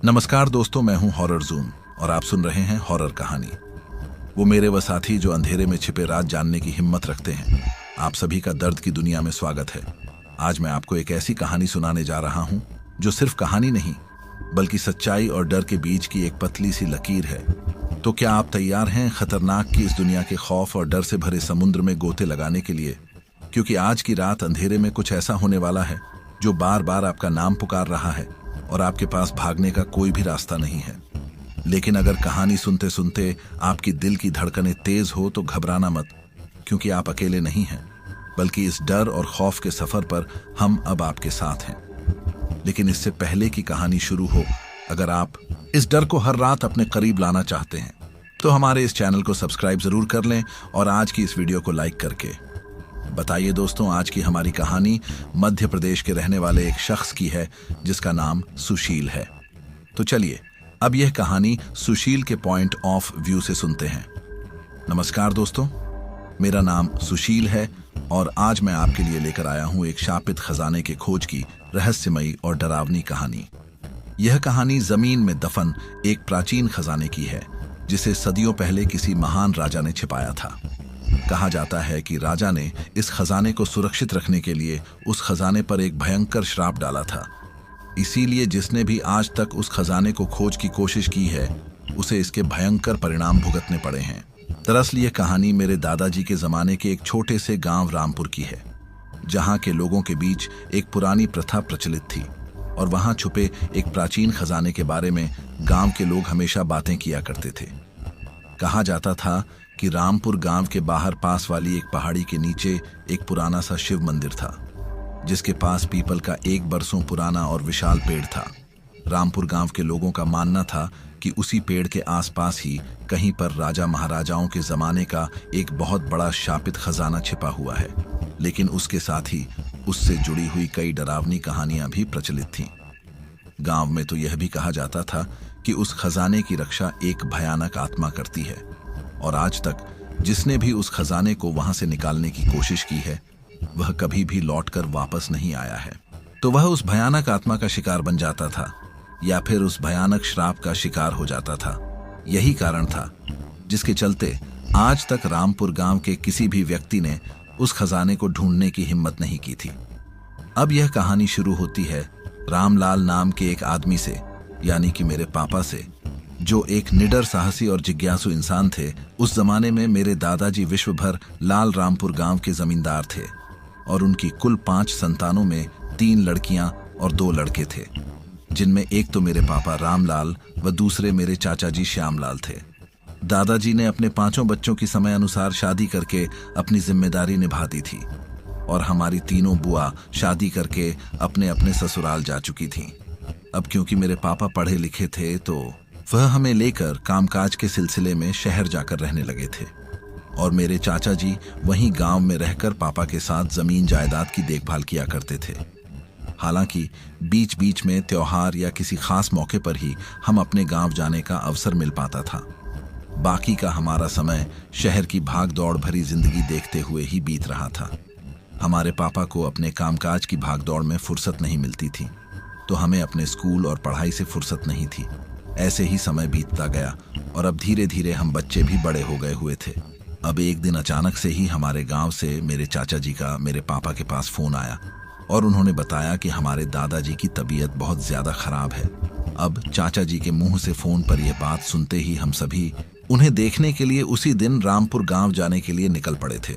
नमस्कार दोस्तों, मैं हूं हॉरर जूम और आप सुन रहे हैं हॉरर कहानी। वो मेरे व साथी जो अंधेरे में छिपे राज जानने की हिम्मत रखते हैं। आप सभी का दर्द की दुनिया में स्वागत है। आज मैं आपको एक ऐसी कहानी सुनाने जा रहा हूं जो सिर्फ कहानी नहीं बल्कि सच्चाई और डर के बीच की एक पतली सी लकीर है। तो क्या आप तैयार हैं खतरनाक की इस दुनिया के खौफ और डर से भरे समुद्र में गोते लगाने के लिए? क्योंकि आज की रात अंधेरे में कुछ ऐसा होने वाला है जो बार बार आपका नाम पुकार रहा है और आपके पास भागने का कोई भी रास्ता नहीं है। लेकिन अगर कहानी सुनते सुनते आपकी दिल की धड़कनें तेज हो तो घबराना मत, क्योंकि आप अकेले नहीं हैं, बल्कि इस डर और खौफ के सफर पर हम अब आपके साथ हैं। लेकिन इससे पहले कि कहानी शुरू हो, अगर आप इस डर को हर रात अपने करीब लाना चाहते हैं तो हमारे इस चैनल को सब्सक्राइब जरूर कर लें और आज की इस वीडियो को लाइक करके बताइए। दोस्तों, आज की हमारी कहानी मध्य प्रदेश के रहने वाले एक शख्स की है जिसका नाम सुशील है। तो चलिए अब यह कहानी सुशील के पॉइंट ऑफ व्यू से सुनते हैं। नमस्कार दोस्तों, मेरा नाम सुशील है और आज मैं आपके लिए लेकर आया हूं एक शापित खजाने के खोज की रहस्यमयी और डरावनी कहानी। यह कहानी जमीन में दफन एक प्राचीन खजाने की है जिसे सदियों पहले किसी महान राजा ने छिपाया था। कहा जाता है कि राजा ने इस खजाने को सुरक्षित रखने के लिए उस खजाने पर एक भयंकर श्राप डाला था। इसीलिए जिसने भी आज तक उस खजाने को खोज की कोशिश की है उसे इसके भयंकर परिणाम भुगतने पड़े हैं। दरअसल ये कहानी मेरे दादाजी के जमाने के एक छोटे से गांव रामपुर की है, जहां के लोगों के बीच एक पुरानी प्रथा प्रचलित थी और वहां छुपे एक प्राचीन खजाने के बारे में गांव के लोग हमेशा बातें किया करते थे। कहा जाता था कि रामपुर गांव के बाहर पास वाली एक पहाड़ी के नीचे एक पुराना सा शिव मंदिर था, जिसके पास पीपल का 1 बरसों पुराना और विशाल पेड़ था। रामपुर गांव के लोगों का मानना था कि उसी पेड़ के आसपास ही कहीं पर राजा महाराजाओं के जमाने का एक बहुत बड़ा शापित खजाना छिपा हुआ है। लेकिन उसके साथ ही उससे जुड़ी हुई कई डरावनी कहानियां भी प्रचलित थीं। गांव में तो यह भी कहा जाता था कि उस खजाने की रक्षा एक भयानक आत्मा करती है और आज तक जिसने भी उस खजाने को वहां से निकालने की कोशिश की है वह कभी भी लौटकर वापस नहीं आया है। तो वह उस भयानक आत्मा का शिकार बन जाता था या फिर उस भयानक श्राप का शिकार हो जाता था। यही कारण था जिसके चलते आज तक रामपुर गांव के किसी भी व्यक्ति ने उस खजाने को ढूंढने की हिम्मत नहीं की थी। अब यह कहानी शुरू होती है रामलाल नाम के एक आदमी से, यानी कि मेरे पापा से, जो एक निडर साहसी और जिज्ञासु इंसान थे। उस जमाने में मेरे दादाजी विश्व भर लाल रामपुर गांव के जमींदार थे और उनकी कुल 5 संतानों में 3 लड़कियां और 2 लड़के थे, जिनमें एक तो मेरे पापा रामलाल व दूसरे मेरे चाचा जी श्यामलाल थे। दादाजी ने अपने 5 बच्चों की समय अनुसार शादी करके अपनी जिम्मेदारी निभा दी थी और हमारी तीनों बुआ शादी करके अपने अपने ससुराल जा चुकी थीं। अब क्योंकि मेरे पापा पढ़े लिखे थे तो वह हमें लेकर कामकाज के सिलसिले में शहर जाकर रहने लगे थे और मेरे चाचा जी वहीं गांव में रहकर पापा के साथ जमीन जायदाद की देखभाल किया करते थे। हालांकि बीच बीच में त्योहार या किसी खास मौके पर ही हम अपने गांव जाने का अवसर मिल पाता था। बाकी का हमारा समय शहर की भाग दौड़ भरी जिंदगी देखते हुए ही बीत रहा था। हमारे पापा को अपने कामकाज की भाग दौड़ में फुर्सत नहीं मिलती थी, तो हमें अपने स्कूल और पढ़ाई से फुर्सत नहीं थी। ऐसे ही समय बीतता गया और अब धीरे धीरे हम बच्चे भी बड़े हो गए हुए थे। अब एक दिन अचानक से ही हमारे गांव से मेरे चाचा जी का मेरे पापा के पास फोन आया और उन्होंने बताया कि हमारे दादाजी की तबीयत बहुत ज्यादा खराब है। अब चाचा जी के मुंह से फोन पर यह बात सुनते ही हम सभी उन्हें देखने के लिए उसी दिन रामपुर गांव जाने के लिए निकल पड़े थे।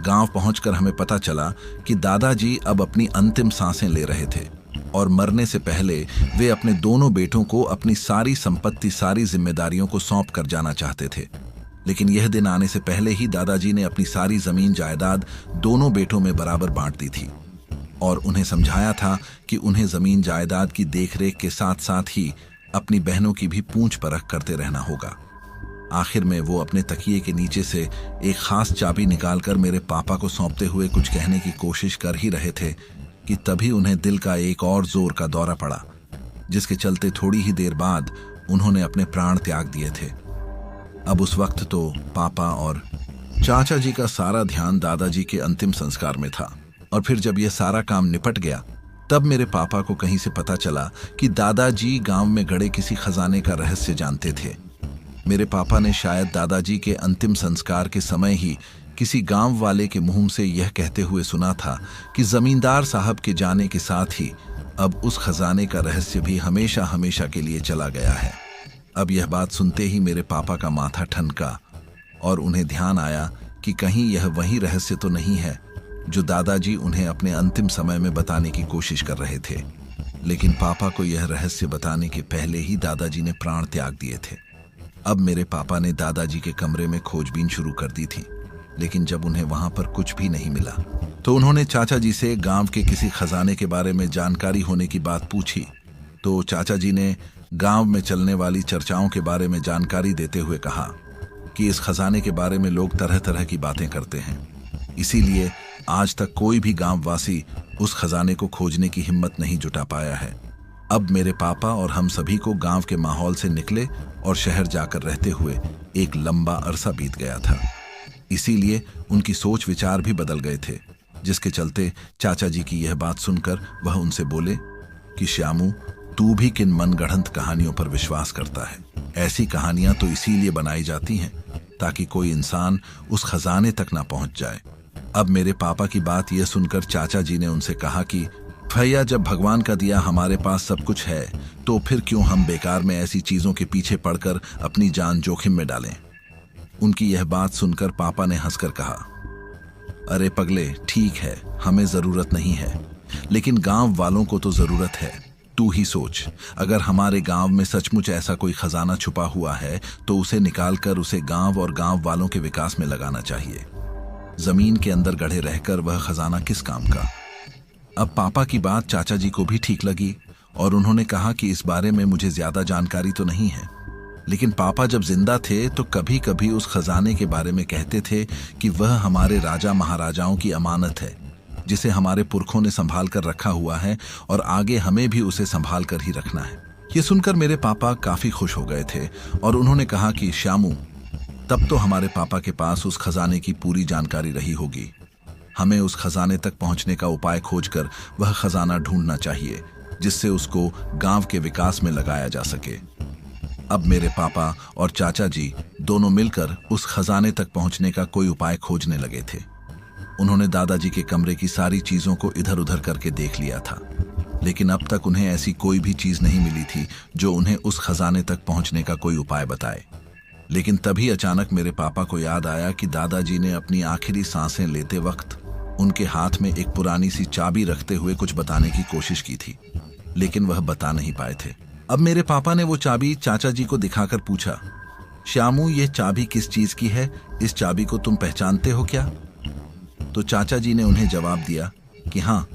गांव पहुंचकर हमें पता चला कि दादाजी अब अपनी अंतिम सांसें ले रहे थे और मरने से पहले वे अपने दोनों बेटों को अपनी सारी संपत्ति, सारी जिम्मेदारियों को सौंप कर जाना चाहते थे। लेकिन यह दिन आने से पहले ही दादाजी ने अपनी सारी जमीन जायदाद दोनों बेटों में बराबर बांट दी थी और उन्हें समझाया था कि उन्हें जमीन जायदाद की देखरेख के साथ साथ ही अपनी बहनों की भी पूंछ परख करते रहना होगा। आखिर में वो अपने तकिए के नीचे से एक खास चाबी निकालकर मेरे पापा को सौंपते हुए कुछ कहने की कोशिश कर ही रहे थे कि तभी उन्हें दिल का एक और जोर का दौरा पड़ा, जिसके चलते थोड़ी ही देर बाद उन्होंने अपने प्राण त्याग दिए थे। अब उस वक्त तो पापा और चाचा जी का सारा ध्यान दादाजी के अंतिम संस्कार में था और फिर जब यह सारा काम निपट गया तब मेरे पापा को कहीं से पता चला कि दादाजी गांव में गड़े किसी खजाने का रहस्य जानते थे। मेरे पापा ने शायद दादाजी के अंतिम संस्कार के समय ही किसी गांव वाले के मुंह से यह कहते हुए सुना था कि जमींदार साहब के जाने के साथ ही अब उस खजाने का रहस्य भी हमेशा हमेशा के लिए चला गया है। अब यह बात सुनते ही मेरे पापा का माथा ठनका और उन्हें ध्यान आया कि कहीं यह वही रहस्य तो नहीं है जो दादाजी उन्हें अपने अंतिम समय में बताने की कोशिश कर रहे थे। लेकिन पापा को यह रहस्य बताने के पहले ही दादाजी ने प्राण त्याग दिए थे। अब मेरे पापा ने दादाजी के कमरे में खोजबीन शुरू कर दी थी, लेकिन जब उन्हें वहां पर कुछ भी नहीं मिला तो उन्होंने चाचा जी से गांव के किसी खजाने के बारे में जानकारी होने की बात पूछी। तो चाचा जी ने गांव में चलने वाली चर्चाओं के बारे में जानकारी देते हुए कहा कि इस खजाने के बारे में लोग तरह तरह की बातें करते हैं, इसीलिए आज तक कोई भी गांववासी उस खजाने को खोजने की हिम्मत नहीं जुटा पाया है। अब मेरे पापा और हम सभी को गांव के माहौल से निकले और शहर जाकर रहते हुए एक लंबा अरसा बीत गया था, इसीलिए उनकी सोच विचार भी बदल गए थे, जिसके चलते चाचा जी की यह बात सुनकर वह उनसे बोले कि श्यामू, तू भी किन मनगढ़ंत कहानियों पर विश्वास करता है? ऐसी कहानियां तो इसीलिए बनाई जाती हैं ताकि कोई इंसान उस खजाने तक ना पहुंच जाए। अब मेरे पापा की बात यह सुनकर चाचा जी ने उनसे कहा कि भैया, जब भगवान का दिया हमारे पास सब कुछ है तो फिर क्यों हम बेकार में ऐसी चीजों के पीछे पड़कर अपनी जान जोखिम में डालें। उनकी यह बात सुनकर पापा ने हंसकर कहा, अरे पगले, ठीक है, हमें जरूरत नहीं है, लेकिन गांव वालों को तो जरूरत है। तू ही सोच, अगर हमारे गांव में सचमुच ऐसा कोई खजाना छुपा हुआ है तो उसे निकालकर उसे गांव और गांव वालों के विकास में लगाना चाहिए। जमीन के अंदर गढ़े रहकर वह खजाना किस काम का। अब पापा की बात चाचा जी को भी ठीक लगी और उन्होंने कहा कि इस बारे में मुझे ज्यादा जानकारी तो नहीं है, लेकिन पापा जब जिंदा थे तो कभी कभी उस खजाने के बारे में कहते थे कि वह हमारे राजा महाराजाओं की अमानत है, जिसे हमारे पुरखों ने संभाल कर रखा हुआ है और आगे हमें भी उसे संभाल कर ही रखना है। ये सुनकर मेरे पापा काफी खुश हो गए थे और उन्होंने कहा कि श्यामू, तब तो हमारे पापा के पास उस खजाने की पूरी जानकारी रही होगी। हमें उस खजाने तक पहुंचने का उपाय खोजकर वह खजाना ढूंढना चाहिए, जिससे उसको गांव के विकास में लगाया जा सके। अब मेरे पापा और चाचा जी दोनों मिलकर उस खजाने तक पहुंचने का कोई उपाय खोजने लगे थे। उन्होंने दादाजी के कमरे की सारी चीजों को इधर उधर करके देख लिया था, लेकिन अब तक उन्हें ऐसी कोई भी चीज नहीं मिली थी जो उन्हें उस खजाने तक पहुंचने का कोई उपाय बताए। लेकिन तभी अचानक मेरे पापा को याद आया कि दादाजी ने अपनी आखिरी सांसें लेते वक्त उनके हाथ में एक पुरानी सी चाबी रखते हुए कुछ बताने की कोशिश की थी, लेकिन वह बता नहीं पाए थे। अब मेरे पापा ने वो चाबी चाचा जी को दिखाकर पूछा, श्यामू, ये चाबी किस चीज की है? इस चाबी को तुम पहचानते हो क्या? तो चाचा जी ने उन्हें जवाब दिया कि हाँ,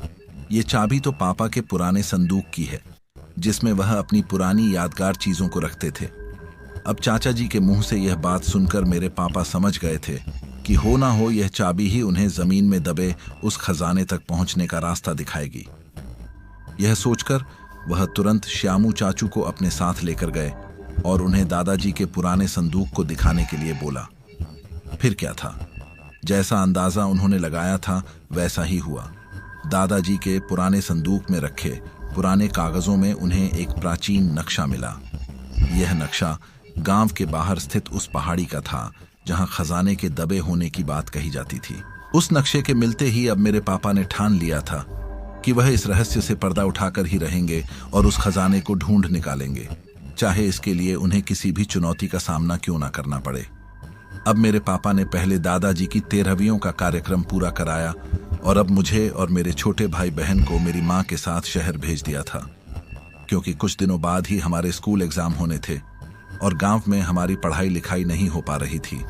ये चाबी तो पापा के पुराने संदूक की है, जिसमें वह अपनी पुरानी यादगार चीजों को रखते थे। अब चाचा जी के मुंह से यह बात सुनकर मेरे पापा समझ गए थे कि हो ना हो यह चाबी ही उन्हें जमीन में दबे उस खजाने तक पहुंचने का रास्ता दिखाएगी। यह सोचकर वह तुरंत श्यामू चाचू को अपने साथ लेकर गए और उन्हें दादाजी के पुराने संदूक को दिखाने के लिए बोला। फिर क्या था, जैसा अंदाजा उन्होंने लगाया था वैसा ही हुआ। दादाजी के पुराने संदूक में रखे पुराने कागजों में उन्हें एक प्राचीन नक्शा मिला। यह नक्शा गांव के बाहर स्थित उस पहाड़ी का था जहां खजाने के दबे होने की बात कही जाती थी। उस नक्शे के मिलते ही अब मेरे पापा ने ठान लिया था कि वह इस रहस्य से पर्दा उठाकर ही रहेंगे और उस खजाने को ढूंढ निकालेंगे, चाहे इसके लिए उन्हें किसी भी चुनौती का सामना क्यों ना करना पड़े। अब मेरे पापा ने पहले दादाजी की 13वीं का कार्यक्रम पूरा कराया और अब मुझे और मेरे छोटे भाई बहन को मेरी माँ के साथ शहर भेज दिया था, क्योंकि कुछ दिनों बाद ही हमारे स्कूल एग्जाम होने थे और गांव में हमारी पढ़ाई लिखाई नहीं हो पा रही थी।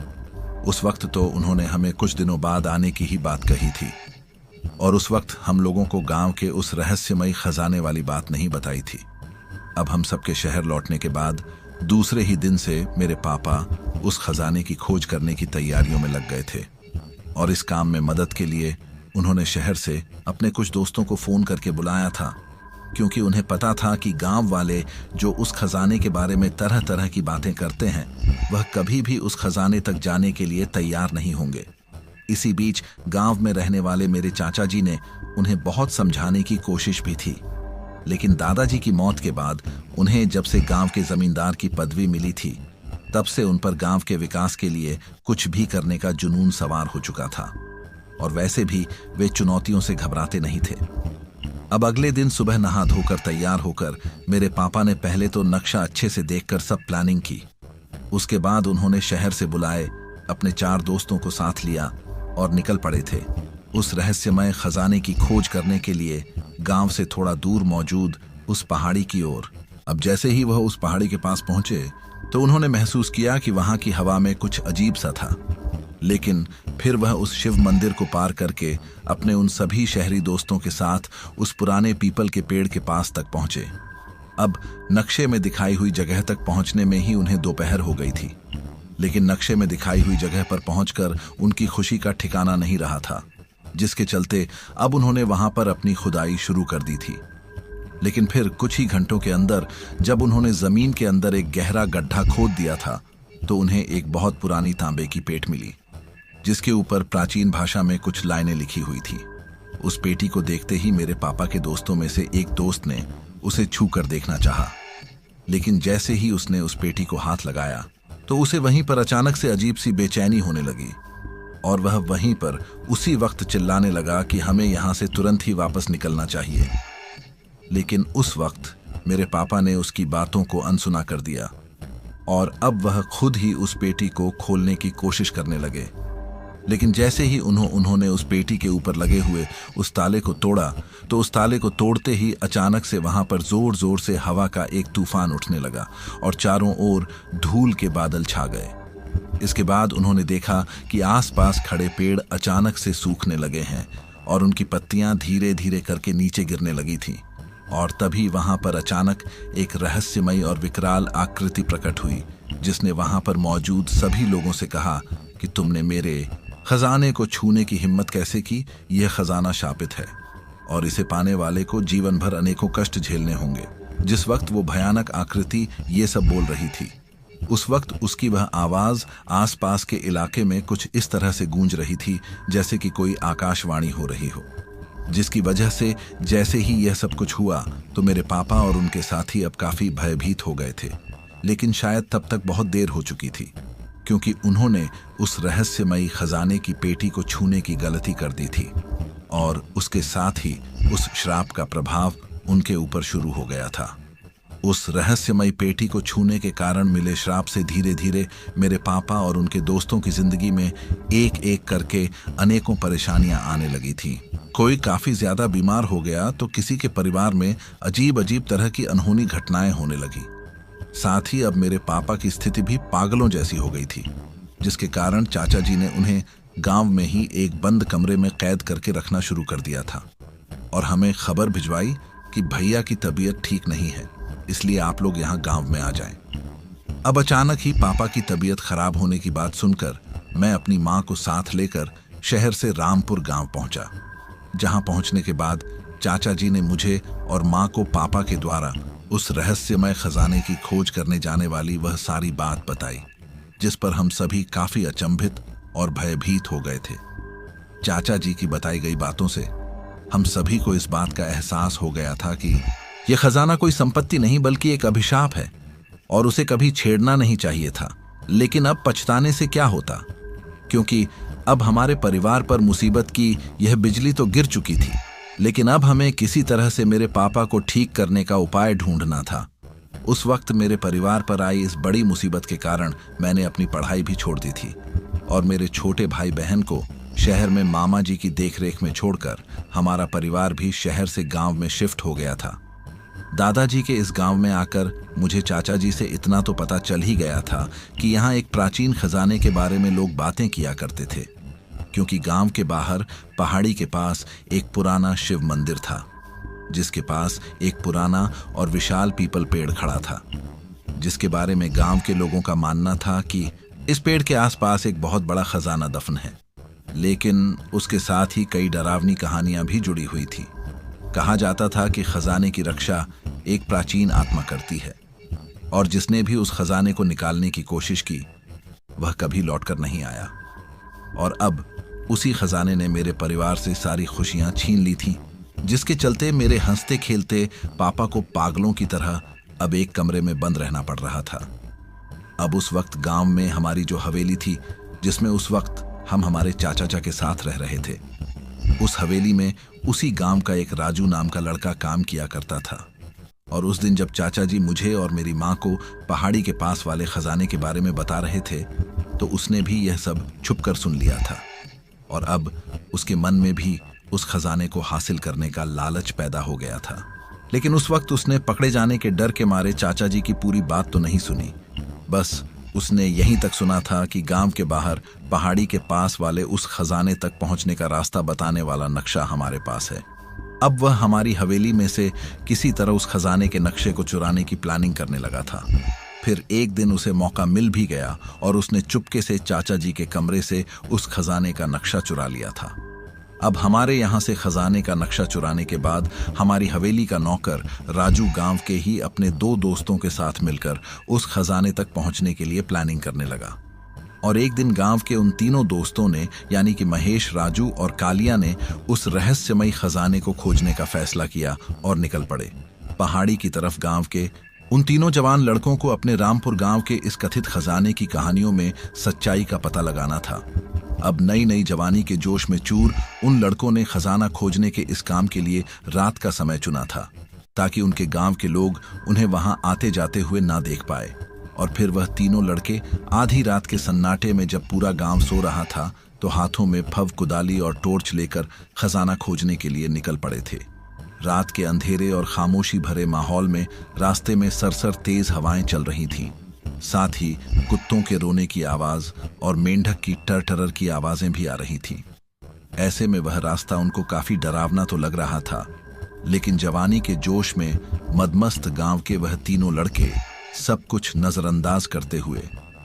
उस वक्त तो उन्होंने हमें कुछ दिनों बाद आने की ही बात कही थी और उस वक्त हम लोगों को गांव के उस रहस्यमयी खजाने वाली बात नहीं बताई थी। अब हम सबके शहर लौटने के बाद दूसरे ही दिन से मेरे पापा उस खजाने की खोज करने की तैयारियों में लग गए थे और इस काम में मदद के लिए उन्होंने शहर से अपने कुछ दोस्तों को फोन करके बुलाया था, क्योंकि उन्हें पता था कि गांव वाले जो उस खजाने के बारे में तरह तरह की बातें करते हैं वह कभी भी उस खजाने तक जाने के लिए तैयार नहीं होंगे। इसी बीच गांव में रहने वाले मेरे चाचा जी ने उन्हें बहुत समझाने की कोशिश भी थी, लेकिन दादाजी की मौत के बाद उन्हें जब से गांव के जमींदार की पदवी मिली थी, तब से उन पर गांव के विकास के लिए कुछ भी करने का जुनून सवार हो चुका था। और वैसे भी वे चुनौतियों से घबराते नहीं थे। अब अगले दिन सुबह नहा धोकर तैयार होकर मेरे पापा ने पहले तो नक्शा अच्छे से देखकर सब प्लानिंग की। उसके बाद उन्होंने शहर से बुलाए अपने 4 दोस्तों को साथ लिया और निकल पड़े थे उस रहस्यमय खजाने की खोज करने के लिए गांव से थोड़ा दूर मौजूद उस पहाड़ी की ओर। अब जैसे ही वह उस पहाड़ी के पास पहुंचे तो उन्होंने महसूस किया कि वहां की हवा में कुछ अजीब सा था। लेकिन फिर वह उस शिव मंदिर को पार करके अपने उन सभी शहरी दोस्तों के साथ उस पुराने पीपल के पेड़ के पास तक पहुंचे। अब नक्शे में दिखाई हुई जगह तक पहुंचने में ही उन्हें दोपहर हो गई थी, लेकिन नक्शे में दिखाई हुई जगह पर पहुंचकर उनकी खुशी का ठिकाना नहीं रहा था, जिसके चलते अब उन्होंने वहां पर अपनी खुदाई शुरू कर दी थी। लेकिन फिर कुछ ही घंटों के अंदर जब उन्होंने जमीन के अंदर एक गहरा गड्ढा खोद दिया था तो उन्हें एक बहुत पुरानी तांबे की पेट मिली, जिसके ऊपर प्राचीन भाषा में कुछ लाइनें लिखी हुई थी। उस पेटी को देखते ही मेरे पापा के दोस्तों में से एक दोस्त ने उसे छू कर देखना चाहा, लेकिन जैसे ही उसने उस पेटी को हाथ लगाया तो उसे वहीं पर अचानक से अजीब सी बेचैनी होने लगी और वह वहीं पर उसी वक्त चिल्लाने लगा कि हमें यहां से तुरंत ही वापस निकलना चाहिए। लेकिन उस वक्त मेरे पापा ने उसकी बातों को अनसुना कर दिया और अब वह खुद ही उस पेटी को खोलने की कोशिश करने लगे। लेकिन जैसे ही उन्होंने उस पेटी के ऊपर लगे हुए उस ताले को तोड़ा तो उस ताले को तोड़ते ही अचानक से वहां पर जोर जोर से हवा का एक तूफान उठने लगा और चारों ओर धूल के बादल छा गए। इसके बाद उन्होंने देखा कि आसपास खड़े पेड़ अचानक से सूखने लगे हैं और उनकी पत्तियां धीरे धीरे करके नीचे गिरने लगी थीं। और तभी वहां पर अचानक एक रहस्यमयी और विकराल आकृति प्रकट हुई, जिसने वहां पर मौजूद सभी लोगों से कहा कि तुमने मेरे खजाने को छूने की हिम्मत कैसे की? यह खजाना शापित है और इसे पाने वाले को जीवन भर अनेकों कष्ट झेलने होंगे। जिस वक्त वो भयानक आकृति ये सब बोल रही थी, उस वक्त उसकी वह आवाज आसपास के इलाके में कुछ इस तरह से गूंज रही थी जैसे कि कोई आकाशवाणी हो रही हो, जिसकी वजह से जैसे ही यह सब कुछ हुआ तो मेरे पापा और उनके साथी अब काफी भयभीत हो गए थे। लेकिन शायद तब तक बहुत देर हो चुकी थी, क्योंकि उन्होंने उस रहस्यमयी खजाने की पेटी को छूने की गलती कर दी थी और उसके साथ ही उस श्राप का प्रभाव उनके ऊपर शुरू हो गया था। उस रहस्यमयी पेटी को छूने के कारण मिले श्राप से धीरे धीरे मेरे पापा और उनके दोस्तों की जिंदगी में एक एक करके अनेकों परेशानियां आने लगी थीं। कोई काफी ज्यादा बीमार हो गया तो किसी के परिवार में अजीब अजीब तरह की अनहोनी घटनाएं होने लगी। साथ ही अब मेरे पापा की स्थिति भी पागलों जैसी हो गई थी, जिसके कारण चाचा जी ने उन्हें गांव में ही एक बंद कमरे में कैद करके रखना शुरू कर दिया था और हमें खबर भिजवाई कि भैया की तबीयत ठीक नहीं है, इसलिए आप लोग यहाँ गांव में आ जाएं। अब अचानक ही पापा की तबीयत खराब होने की बात सुनकर मैं अपनी माँ को साथ लेकर शहर से रामपुर गांव पहुंचा, जहां पहुंचने के बाद चाचा जी ने मुझे और माँ को पापा के द्वारा उस रहस्यमय खजाने की खोज करने जाने वाली वह सारी बात बताई, जिस पर हम सभी काफी अचंभित और भयभीत हो गए थे। चाचा जी की बताई गई बातों से हम सभी को इस बात का एहसास हो गया था कि यह खजाना कोई संपत्ति नहीं बल्कि एक अभिशाप है और उसे कभी छेड़ना नहीं चाहिए था। लेकिन अब पछताने से क्या होता, क्योंकि अब हमारे परिवार पर मुसीबत की यह बिजली तो गिर चुकी थी, लेकिन अब हमें किसी तरह से मेरे पापा को ठीक करने का उपाय ढूंढना था। उस वक्त मेरे परिवार पर आई इस बड़ी मुसीबत के कारण मैंने अपनी पढ़ाई भी छोड़ दी थी और मेरे छोटे भाई बहन को शहर में मामा जी की देखरेख में छोड़कर हमारा परिवार भी शहर से गांव में शिफ्ट हो गया था। दादाजी के इस गांव में आकर मुझे चाचा जी से इतना तो पता चल ही गया था कि यहाँ एक प्राचीन खजाने के बारे में लोग बातें किया करते थे, क्योंकि गांव के बाहर पहाड़ी के पास एक पुराना शिव मंदिर था, जिसके पास एक पुराना और विशाल पीपल पेड़ खड़ा था, जिसके बारे में गांव के लोगों का मानना था कि इस पेड़ के आसपास एक बहुत बड़ा खजाना दफन है। लेकिन उसके साथ ही कई डरावनी कहानियां भी जुड़ी हुई थी। कहा जाता था कि खजाने की रक्षा एक प्राचीन आत्मा करती है और जिसने भी उस खजाने को निकालने की कोशिश की वह कभी लौटकर नहीं आया। और अब उसी खजाने ने मेरे परिवार से सारी खुशियां छीन ली थीं, जिसके चलते मेरे हंसते खेलते पापा को पागलों की तरह अब एक कमरे में बंद रहना पड़ रहा था। अब उस वक्त गांव में हमारी जो हवेली थी, जिसमें उस वक्त हम हमारे चाचा के साथ रह रहे थे, उस हवेली में उसी गांव का एक राजू नाम का लड़का काम किया करता था। और उस दिन जब चाचा जी मुझे और मेरी माँ को पहाड़ी के पास वाले खजाने के बारे में बता रहे थे, तो उसने भी यह सब छुपकर सुन लिया था। और अब उसके मन में भी उस खजाने को हासिल करने का लालच पैदा हो गया था। लेकिन उस वक्त उसने पकड़े जाने के डर के मारे चाचा जी की पूरी बात तो नहीं सुनी। बस उसने यहीं तक सुना था कि गांव के बाहर पहाड़ी के पास वाले उस खजाने तक पहुंचने का रास्ता बताने वाला नक्शा हमारे पास है। अब वह हमारी हवेली में से किसी तरह उस खजाने के नक्शे को चुराने की प्लानिंग करने लगा था। फिर एक दिन उसे मौका मिल भी गया और उसने चुपके से चाचा जी के कमरे से उस खजाने का नक्शा चुरा लिया था। अब हमारे यहाँ से खजाने का नक्शा चुराने के बाद हमारी हवेली का नौकर राजू गांव के ही अपने 2 दोस्तों के साथ मिलकर उस खजाने तक पहुंचने के लिए प्लानिंग करने लगा। और एक दिन गांव के उन तीनों दोस्तों ने, यानी कि महेश, राजू और कालिया ने, उस रहस्यमयी खजाने को खोजने का फैसला किया और निकल पड़े। पहाड़ी की तरफ गांव के उन तीनों जवान लड़कों को अपने रामपुर गांव के इस कथित खजाने की कहानियों में सच्चाई का पता लगाना था। अब नई नई जवानी के जोश में चूर उन लड़कों ने खजाना खोजने के इस काम के लिए रात का समय चुना था, ताकि उनके गांव के लोग उन्हें वहां आते जाते हुए ना देख पाए। और फिर वह तीनों लड़के आधी रात के सन्नाटे में जब पूरा गांव सो रहा था, तो हाथों में फव, कुदाली और टॉर्च लेकर खजाना खोजने के लिए निकल पड़े थे। रात के अंधेरे और खामोशी भरे माहौल में रास्ते में सरसर तेज हवाएं चल रही थीं। साथ ही कुत्तों के रोने की आवाज और मेंढक की टरटरर की आवाजें भी आ रही थीं। ऐसे में वह रास्ता उनको काफी डरावना तो लग रहा था, लेकिन जवानी के जोश में मदमस्त गांव के वह तीनों लड़के सब कुछ नजरअंदाज करते हुए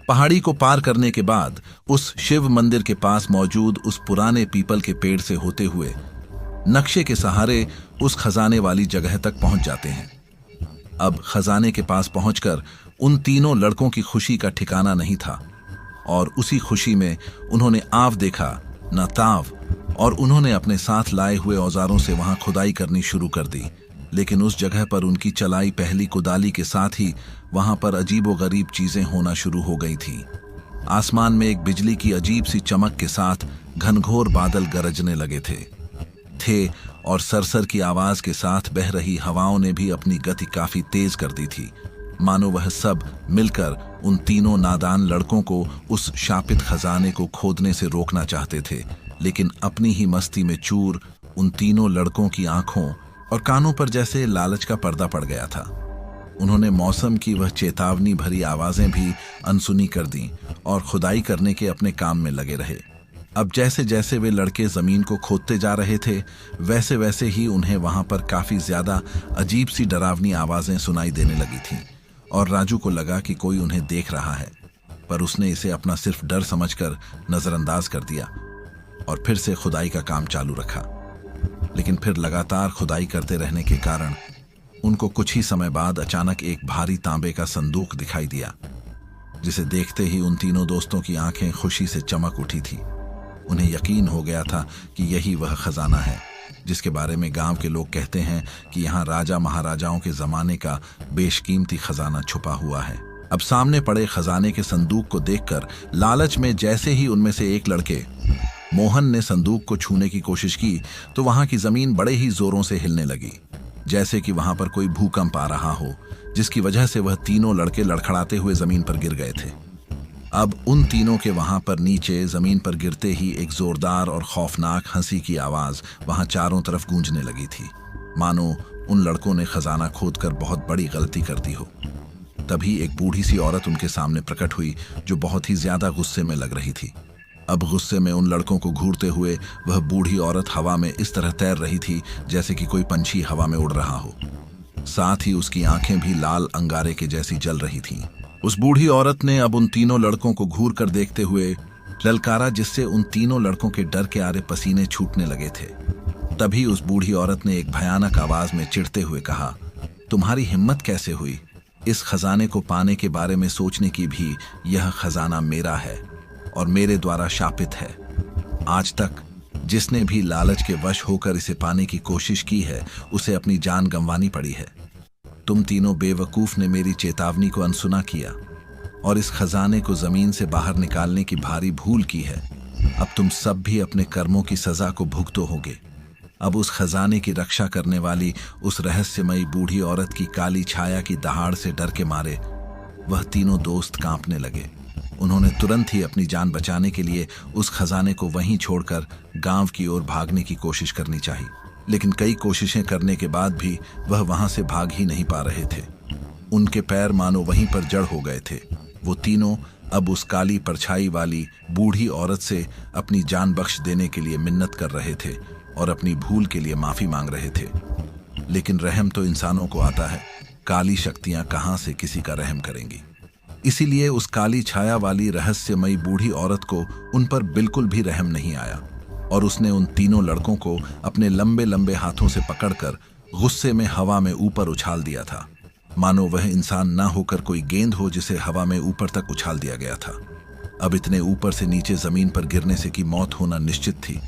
पहाड़ी को पार करने के बाद उस शिव मंदिर के पास मौजूद उस पुराने पीपल के पेड़ से होते हुए नक्शे के सहारे उस खजाने वाली जगह तक पहुंच जाते हैं। अब खजाने के पास पहुंचकर उन तीनों लड़कों की खुशी का ठिकाना नहीं था, और उसी खुशी में उन्होंने आव देखा न ताव, और उन्होंने अपने साथ लाए हुए औजारों से वहां खुदाई करनी शुरू कर दी। लेकिन उस जगह पर उनकी चलाई पहली कुदाली के साथ ही वहां पर अजीबोगरीब चीजें होना शुरू हो गई थी। आसमान में एक बिजली की अजीब सी चमक के साथ घनघोर बादल गरजने लगे थे और सरसर की आवाज के साथ बह रही हवाओं ने भी अपनी गति काफी तेज कर दी थी, मानो वह सब मिलकर उन तीनों नादान लड़कों को उस शापित खजाने को खोदने से रोकना चाहते थे। लेकिन अपनी ही मस्ती में चूर उन तीनों लड़कों की आंखों और कानों पर जैसे लालच का पर्दा पड़ गया था। उन्होंने मौसम की वह चेतावनी भरी आवाजें भी अनसुनी कर दी और खुदाई करने के अपने काम में लगे रहे। अब जैसे जैसे वे लड़के जमीन को खोदते जा रहे थे, वैसे वैसे ही उन्हें वहां पर काफी ज्यादा अजीब सी डरावनी आवाजें सुनाई देने लगी थीं, और राजू को लगा कि कोई उन्हें देख रहा है, पर उसने इसे अपना सिर्फ डर समझकर नजरअंदाज कर दिया और फिर से खुदाई का काम चालू रखा। लेकिन फिर लगातार खुदाई करते रहने के कारण उनको कुछ ही समय बाद अचानक एक भारी तांबे का संदूक दिखाई दिया, जिसे देखते ही उन तीनों दोस्तों की आंखें खुशी से चमक उठी थी। उन्हें यकीन हो गया था कि यही वह खजाना है जिसके बारे में गांव के लोग कहते हैं कि यहाँ राजा महाराजाओं के जमाने का बेशकीमती खजाना छुपा हुआ है। अब सामने पड़े खजाने के संदूक को देखकर लालच में जैसे ही उनमें से एक लड़के मोहन ने संदूक को छूने की कोशिश की, तो वहां की जमीन बड़े ही जोरों से हिलने लगी, जैसे कि वहां पर कोई भूकंप आ रहा हो, जिसकी वजह से वह तीनों लड़के लड़खड़ाते हुए जमीन पर गिर गए थे। अब उन तीनों के वहां पर नीचे जमीन पर गिरते ही एक जोरदार और खौफनाक हंसी की आवाज वहां चारों तरफ गूंजने लगी थी, मानो उन लड़कों ने खजाना खोदकर बहुत बड़ी गलती कर दी हो। तभी एक बूढ़ी सी औरत उनके सामने प्रकट हुई, जो बहुत ही ज्यादा गुस्से में लग रही थी। अब गुस्से में उन लड़कों को घूरते हुए वह बूढ़ी औरत हवा में इस तरह तैर रही थी जैसे कि कोई पंछी हवा में उड़ रहा हो। साथ ही उसकी आंखें भी लाल अंगारे के जैसी जल रही थीं। उस बूढ़ी औरत ने अब उन तीनों लड़कों को घूर कर देखते हुए ललकारा, जिससे उन तीनों लड़कों के डर के आरे पसीने छूटने लगे थे। तभी उस बूढ़ी औरत ने एक भयानक आवाज में चिढ़ते हुए कहा, तुम्हारी हिम्मत कैसे हुई इस खजाने को पाने के बारे में सोचने की भी? यह खजाना मेरा है और मेरे द्वारा शापित है। आज तक जिसने भी लालच के वश होकर इसे पाने की कोशिश की है, उसे अपनी जान गंवानी पड़ी है। तुम तीनों बेवकूफ ने मेरी चेतावनी को अनसुना किया और इस खजाने को जमीन से बाहर निकालने की भारी भूल की है। अब तुम सब भी अपने कर्मों की सजा को भुगतो होगे। अब उस खजाने की रक्षा करने वाली उस रहस्यमयी बूढ़ी औरत की काली छाया की दहाड़ से डर के मारे वह तीनों दोस्त कांपने लगे। उन्होंने तुरंत ही अपनी जान बचाने के लिए उस खजाने को वहीं छोड़कर गांव की ओर भागने की कोशिश करनी चाहिए, लेकिन कई कोशिशें करने के बाद भी वह वहां से भाग ही नहीं पा रहे थे। उनके पैर मानो वहीं पर जड़ हो गए थे। वो तीनों अब उस काली परछाई वाली बूढ़ी औरत से अपनी जान बख्श देने के लिए मिन्नत कर रहे थे और अपनी भूल के लिए माफी मांग रहे थे। लेकिन रहम तो इंसानों को आता है, काली शक्तियां कहां से किसी का रहम करेंगी। इसीलिए उस काली छाया वाली रहस्यमयी बूढ़ी औरत को उन पर बिल्कुल भी रहम नहीं आया और उसने उन तीनों लड़कों को अपने लंबे लंबे हाथों से पकड़कर गुस्से में हवा में ऊपर उछाल दिया था, मानो वह इंसान ना होकर कोई गेंद हो जिसे हवा में ऊपर तक उछाल दिया गया था। अब इतने ऊपर से नीचे जमीन पर गिरने से की मौत होना निश्चित थी,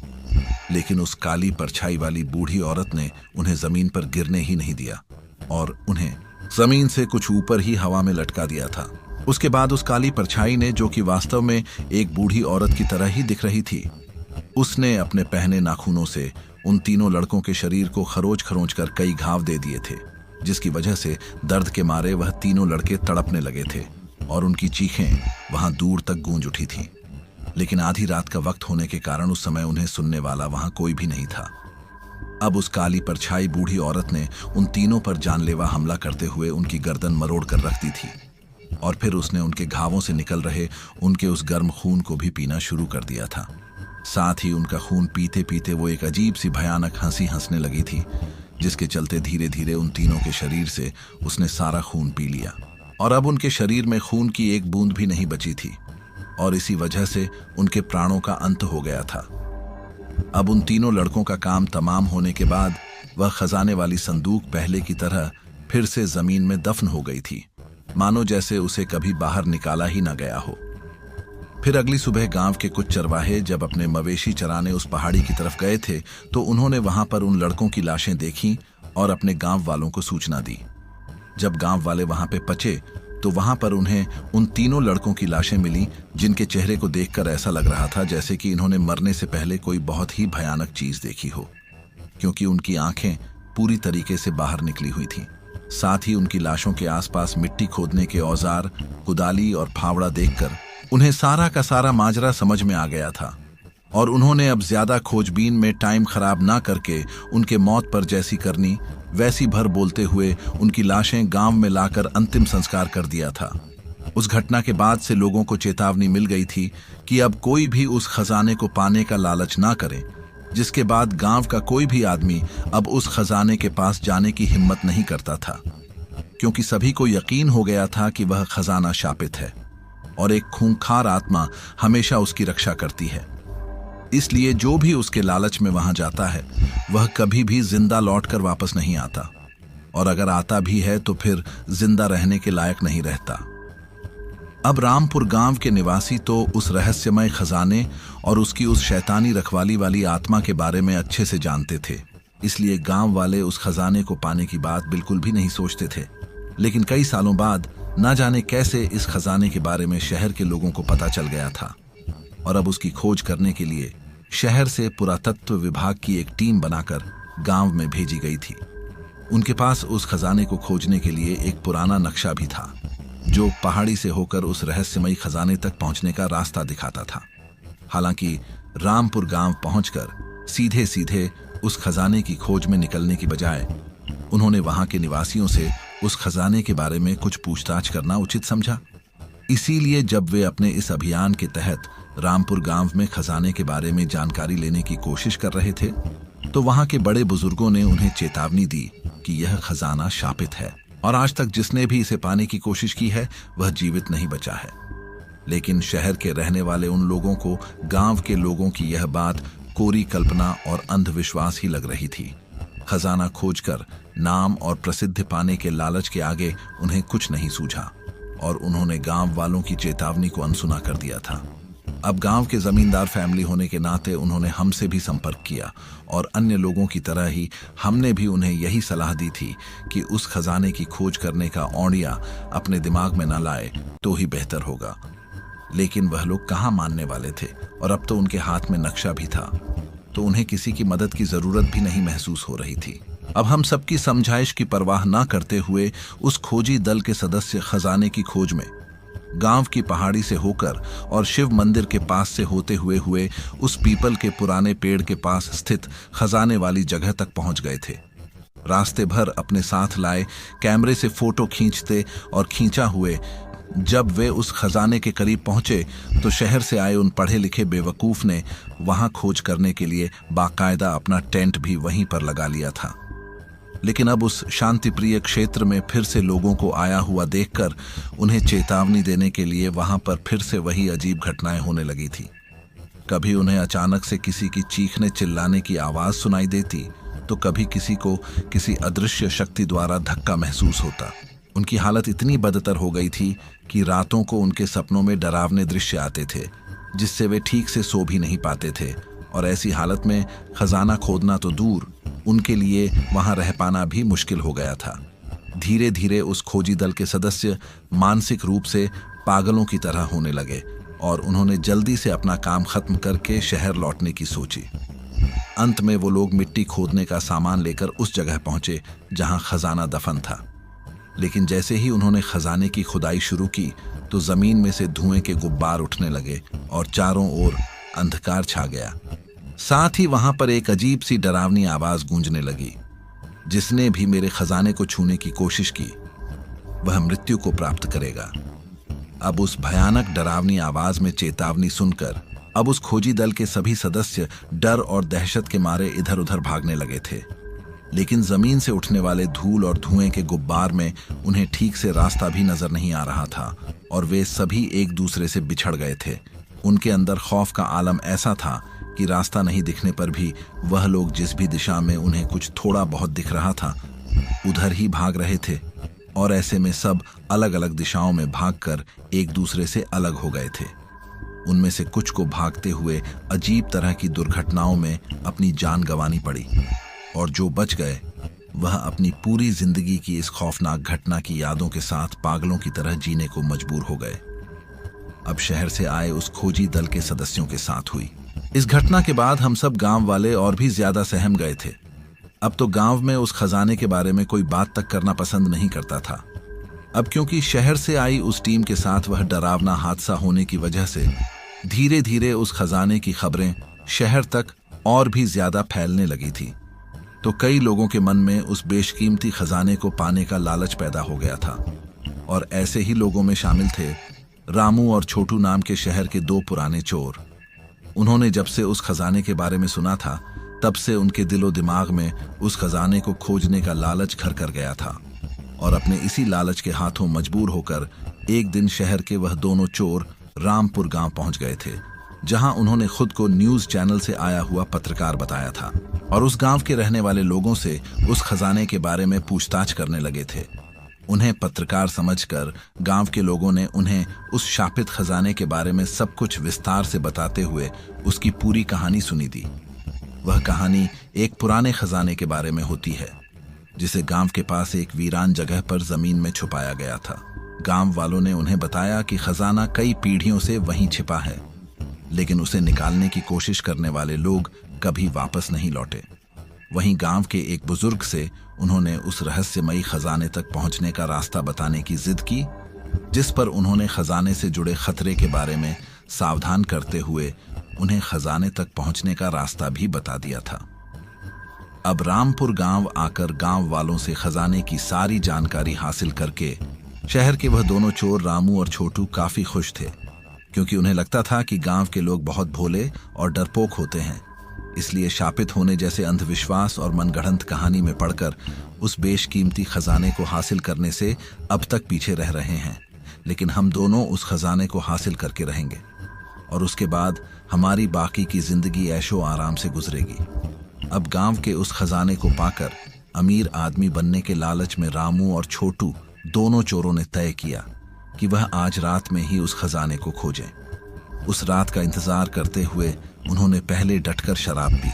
लेकिन उस काली परछाई वाली बूढ़ी औरत ने उन्हें जमीन पर गिरने ही नहीं दिया और उन्हें जमीन से कुछ ऊपर ही हवा में लटका दिया था। उसके बाद उस काली परछाई ने, जो कि वास्तव में एक बूढ़ी औरत की तरह ही दिख रही थी, उसने अपने पहने नाखूनों से उन तीनों लड़कों के शरीर को खरोच खरोच कर कई घाव दे दिए थे, जिसकी वजह से दर्द के मारे वह तीनों लड़के तड़पने लगे थे और उनकी चीखें वहां दूर तक गूंज उठी थीं। लेकिन आधी रात का वक्त होने के कारण उस समय उन्हें सुनने वाला वहां कोई भी नहीं था। अब उस काली परछाई बूढ़ी औरत ने उन तीनों पर जानलेवा हमला करते हुए उनकी गर्दन मरोड़ कर रख दी थी और फिर उसने उनके घावों से निकल रहे उनके उस गर्म खून को भी पीना शुरू कर दिया था। साथ ही उनका खून पीते पीते वो एक अजीब सी भयानक हंसी हंसने लगी थी, जिसके चलते धीरे धीरे उन तीनों के शरीर से उसने सारा खून पी लिया और अब उनके शरीर में खून की एक बूंद भी नहीं बची थी और इसी वजह से उनके प्राणों का अंत हो गया था। अब उन तीनों लड़कों का काम तमाम होने के बाद वह खजाने वाली संदूक पहले की तरह फिर से जमीन में दफन हो गई थी, मानो जैसे उसे कभी बाहर निकाला ही न गया हो। फिर अगली सुबह गांव के कुछ चरवाहे जब अपने मवेशी चराने उस पहाड़ी की तरफ गए थे तो उन्होंने वहां पर उन लड़कों की लाशें देखीं और अपने गांव वालों को सूचना दी। जब गांव वाले वहां पे पहुंचे तो वहां पर उन्हें उन तीनों लड़कों की लाशें मिली, जिनके चेहरे को देखकर ऐसा लग रहा था जैसे कि इन्होंने मरने से पहले कोई बहुत ही भयानक चीज देखी हो, क्योंकि उनकी आंखें पूरी तरीके से बाहर निकली हुई थीं। साथ ही उनकी लाशों के आसपास मिट्टी खोदने के औजार, कुदाली और फावड़ा देखकर उन्हें सारा का सारा माजरा समझ में आ गया था और उन्होंने अब ज्यादा खोजबीन में टाइम खराब ना करके उनके मौत पर जैसी करनी वैसी भर बोलते हुए उनकी लाशें गांव में लाकर अंतिम संस्कार कर दिया था। उस घटना के बाद से लोगों को चेतावनी मिल गई थी कि अब कोई भी उस खजाने को पाने का लालच ना करे, जिसके बाद गांव का कोई भी आदमी अब उस खजाने के पास जाने की हिम्मत नहीं करता था, क्योंकि सभी को यकीन हो गया था कि वह खजाना शापित है और एक खूंखार आत्मा हमेशा उसकी रक्षा करती है। इसलिए जो भी उसके लालच में वहां जाता है वह कभी भी जिंदा लौटकर वापस नहीं आता, और अगर आता भी है तो फिर जिंदा रहने के लायक नहीं रहता। अब रामपुर गांव के निवासी तो उस रहस्यमय खजाने और उसकी उस शैतानी रखवाली वाली आत्मा के बारे में अच्छे से जानते थे, इसलिए गांव वाले उस खजाने को पाने की बात बिल्कुल भी नहीं सोचते थे। लेकिन कई सालों बाद ना जाने कैसे इस खजाने के बारे में शहर के लोगों को पता चल गया था और अब उसकी खोज करने के लिए शहर से पुरातत्व विभाग की एक टीम बनाकर गांव में भेजी गई थी। उनके पास उस खजाने को खोजने के लिए एक पुराना नक्शा भी था, जो पहाड़ी से होकर उस रहस्यमयी खजाने तक पहुंचने का रास्ता दिखाता था। हालांकि रामपुर गांव पहुंचकर सीधे सीधे उस खजाने की खोज में निकलने की बजाय उन्होंने वहां के निवासियों से उस खजाने के बारे में कुछ पूछताछ करना उचित समझा। इसीलिए जब वे अपने इस अभियान के तहत रामपुर गांव में खजाने के बारे में जानकारी लेने की कोशिश कर रहे थे तो वहां के बड़े बुजुर्गों ने उन्हें चेतावनी दी कि यह खजाना शापित है और आज तक जिसने भी इसे पाने की कोशिश की है वह जीवित नहीं बचा है। लेकिन शहर के रहने वाले उन लोगों को गांव के लोगों की यह बात कोरी कल्पना और अंधविश्वास ही लग रही थी। खजाना खोजकर नाम और प्रसिद्धि पाने के लालच के आगे उन्हें कुछ नहीं सूझा और उन्होंने गांव वालों की चेतावनी को अनसुना कर दिया था। अब गांव के जमींदार फैमिली होने के नाते उन्होंने हमसे भी संपर्क किया और अन्य लोगों की तरह ही हमने भी उन्हें यही सलाह दी थी कि उस खजाने की खोज करने का औड़िया अपने दिमाग में न लाए तो ही बेहतर होगा। लेकिन वह लोग कहाँ मानने वाले थे, और अब तो उनके हाथ में नक्शा भी था, तो उन्हें किसी की मदद की जरूरत भी नहीं महसूस हो रही थी। अब हम सबकी समझाइश की परवाह न करते हुए उस खोजी दल के सदस्य खजाने की खोज में गांव की पहाड़ी से होकर और शिव मंदिर के पास से होते हुए उस पीपल के पुराने पेड़ के पास स्थित खजाने वाली जगह तक पहुंच गए थे। रास्ते भर अपने साथ लाए कैमरे से फोटो खींचते और खींचा हुए जब वे उस खजाने के करीब पहुंचे तो शहर से आए उन पढ़े लिखे बेवकूफ ने वहां खोज करने के लिए बाकायदा अपना टेंट भी वहीं पर लगा लिया था। लेकिन अब उस शांतिप्रिय क्षेत्र में फिर से लोगों को आया हुआ देखकर उन्हें चेतावनी देने के लिए वहां पर फिर से वही अजीब घटनाएं होने लगी थी। कभी उन्हें अचानक से किसी की चीखने चिल्लाने की आवाज सुनाई देती, तो कभी किसी को किसी अदृश्य शक्ति द्वारा धक्का महसूस होता। उनकी हालत इतनी बदतर हो गई थी कि रातों को उनके सपनों में डरावने दृश्य आते थे, जिससे वे ठीक से सो भी नहीं पाते थे, और ऐसी हालत में खजाना खोदना तो दूर, उनके लिए वहां रह पाना भी मुश्किल हो गया था। धीरे धीरे उस खोजी दल के सदस्य मानसिक रूप से पागलों की तरह होने लगे और उन्होंने जल्दी से अपना काम खत्म करके शहर लौटने की सोची। अंत में वो लोग मिट्टी खोदने का सामान लेकर उस जगह पहुंचे जहां खजाना दफन था। लेकिन जैसे ही उन्होंने खजाने की खुदाई शुरू की तो जमीन में से धुएं के गुब्बार उठने लगे और चारों ओर अंधकार छा गया। साथ ही वहां पर एक अजीब सी डरावनी आवाज गूंजने लगी। जिसने भी मेरे खजाने को छूने की कोशिश की वह मृत्यु को प्राप्त करेगा। अब उस भयानक डरावनी आवाज में चेतावनी सुनकर अब उस खोजी दल के सभी सदस्य डर और दहशत के मारे इधर उधर भागने लगे थे। लेकिन जमीन से उठने वाले धूल और धुएं के गुब्बार में उन्हें ठीक से रास्ता भी नजर नहीं आ रहा था और वे सभी एक दूसरे से बिछड़ गए थे। उनके अंदर खौफ का आलम ऐसा था कि रास्ता नहीं दिखने पर भी वह लोग जिस भी दिशा में उन्हें कुछ थोड़ा बहुत दिख रहा था उधर ही भाग रहे थे, और ऐसे में सब अलग अलग दिशाओं में भागकर एक दूसरे से अलग हो गए थे। उनमें से कुछ को भागते हुए अजीब तरह की दुर्घटनाओं में अपनी जान गंवानी पड़ी, और जो बच गए वह अपनी पूरी जिंदगी की इस खौफनाक घटना की यादों के साथ पागलों की तरह जीने को मजबूर हो गए। अब शहर से आए उस खोजी दल के सदस्यों के साथ हुई इस घटना के बाद हम सब गांव वाले और भी ज्यादा सहम गए थे। अब तो गांव में उस खजाने के बारे में कोई बात तक करना पसंद नहीं करता था। अब क्योंकि शहर से आई उस टीम के साथ वह डरावना हादसा होने की वजह से धीरे धीरे उस खजाने की खबरें शहर तक और भी ज्यादा फैलने लगी थी। तो कई लोगों के मन में उस बेशकीमती खजाने को पाने का लालच पैदा हो गया था, और ऐसे ही लोगों में शामिल थे रामू और छोटू नाम के शहर के दो पुराने चोर। उन्होंने जब से उस खजाने के बारे में सुना था तब से उनके दिलो दिमाग में उस खजाने को खोजने का लालच घर कर गया था, और अपने इसी लालच के हाथों मजबूर होकर एक दिन शहर के वह दोनों चोर रामपुर गांव पहुंच गए थे, जहां उन्होंने खुद को न्यूज चैनल से आया हुआ पत्रकार बताया था और उस गांव के रहने वाले लोगों से उस खजाने के बारे में पूछताछ करने लगे थे। उन्हें पत्रकार समझकर गांव के लोगों ने उन्हें उस शापित खजाने के बारे में सब कुछ विस्तार से बताते हुए उसकी पूरी कहानी सुनी दी। वह कहानी एक पुराने खजाने के बारे में होती है, जिसे गांव के पास एक वीरान जगह पर जमीन में छुपाया गया था। गांव वालों ने उन्हें बताया कि खजाना कई पीढ़ियों से वहीं छिपा है, लेकिन उसे निकालने की कोशिश करने वाले लोग कभी वापस नहीं लौटे। वहीं गांव के एक बुजुर्ग से उन्होंने उस रहस्यमयी खजाने तक पहुंचने का रास्ता बताने की जिद की, जिस पर उन्होंने खजाने से जुड़े खतरे के बारे में सावधान करते हुए उन्हें खजाने तक पहुंचने का रास्ता भी बता दिया था। अब रामपुर गांव आकर गांव वालों से खजाने की सारी जानकारी हासिल करके शहर के वह दोनों चोर रामू और छोटू काफी खुश थे, क्योंकि उन्हें लगता था कि गांव के लोग बहुत भोले और डरपोक होते हैं, इसलिए शापित होने जैसे अंधविश्वास और मनगढ़ंत कहानी में पड़कर उस बेशकीमती खजाने को हासिल करने से अब तक पीछे रह रहे हैं। लेकिन हम दोनों उस खजाने को हासिल करके रहेंगे, और उसके बाद हमारी बाकी की जिंदगी ऐशो आराम से गुजरेगी। अब गांव के उस खजाने को पाकर अमीर आदमी बनने के लालच में रामू और छोटू दोनों चोरों ने तय किया कि वह आज रात में ही उस खजाने को खोजें। उस रात का इंतजार करते हुए उन्होंने पहले डटकर शराब पी